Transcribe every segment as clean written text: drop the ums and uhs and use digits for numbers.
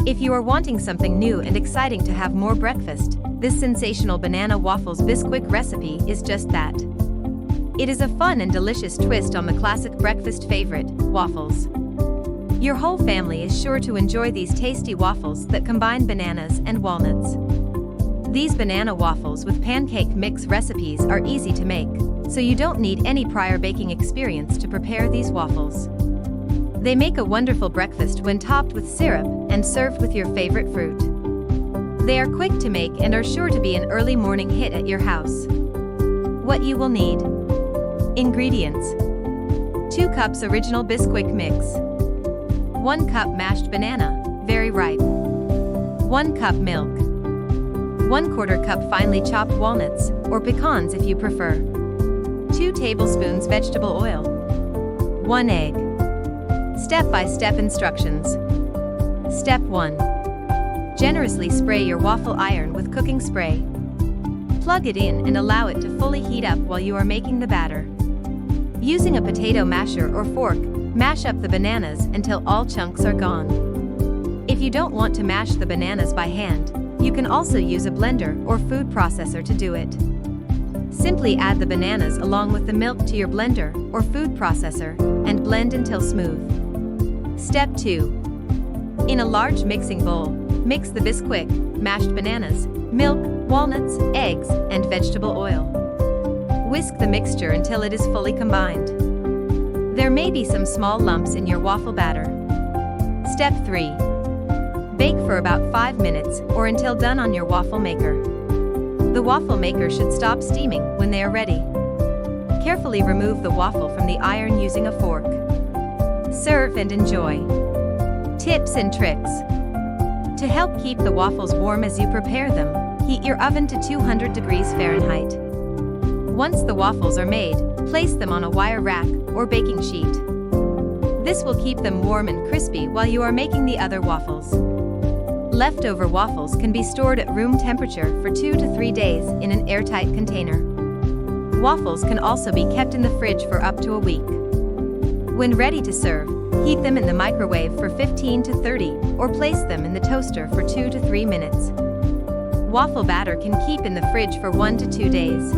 If you are wanting something new and exciting to have more breakfast, this sensational banana waffles Bisquick recipe is just that. It is a fun and delicious twist on the classic breakfast favorite, waffles. Your whole family is sure to enjoy these tasty waffles that combine bananas and walnuts. These banana waffles with pancake mix recipes are easy to make, so you don't need any prior baking experience to prepare these waffles. They make a wonderful breakfast when topped with syrup and served with your favorite fruit. They are quick to make and are sure to be an early morning hit at your house. What you will need. Ingredients: 2 cups original Bisquick mix, 1 cup mashed banana, very ripe, 1 cup milk, 1/4 cup finely chopped walnuts, or pecans if you prefer, 2 tablespoons vegetable oil, 1 egg. Step-by-step instructions. Step 1. Generously spray your waffle iron with cooking spray. Plug it in and allow it to fully heat up while you are making the batter. Using a potato masher or fork, mash up the bananas until all chunks are gone. If you don't want to mash the bananas by hand, you can also use a blender or food processor to do it. Simply add the bananas along with the milk to your blender or food processor and blend until smooth. Step 2. In a large mixing bowl, mix the Bisquick, mashed bananas, milk, walnuts, eggs, and vegetable oil. Whisk the mixture until it is fully combined. There may be some small lumps in your waffle batter. Step 3. Bake for about 5 minutes or until done on your waffle maker. The waffle maker should stop steaming when they are ready. Carefully remove the waffle from the iron using a fork. Serve and enjoy. Tips and tricks. To help keep the waffles warm as you prepare them, heat your oven to 200 degrees Fahrenheit. Once the waffles are made, place them on a wire rack or baking sheet. This will keep them warm and crispy while you are making the other waffles. Leftover waffles can be stored at room temperature for 2 to 3 days in an airtight container. Waffles can also be kept in the fridge for up to a week. When ready to serve, heat them in the microwave for 15 to 30 or place them in the toaster for 2 to 3 minutes. Waffle batter can keep in the fridge for 1 to 2 days.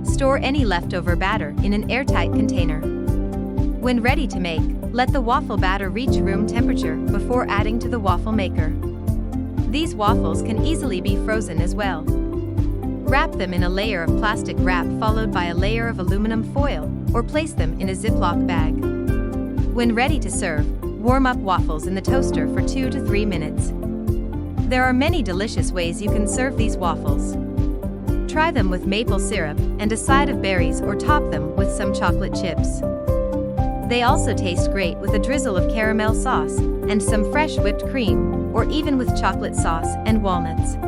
Store any leftover batter in an airtight container. When ready to make, let the waffle batter reach room temperature before adding to the waffle maker. These waffles can easily be frozen as well. Wrap them in a layer of plastic wrap followed by a layer of aluminum foil, or place them in a Ziploc bag. When ready to serve, warm up waffles in the toaster for 2 to 3 minutes. There are many delicious ways you can serve these waffles. Try them with maple syrup and a side of berries or top them with some chocolate chips. They also taste great with a drizzle of caramel sauce and some fresh whipped cream, or even with chocolate sauce and walnuts.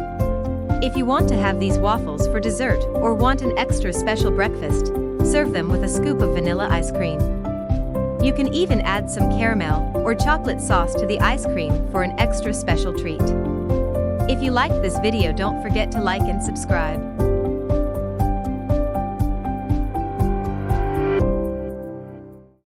If you want to have these waffles for dessert or want an extra special breakfast, serve them with a scoop of vanilla ice cream. You can even add some caramel or chocolate sauce to the ice cream for an extra special treat. If you liked this video, don't forget to like and subscribe.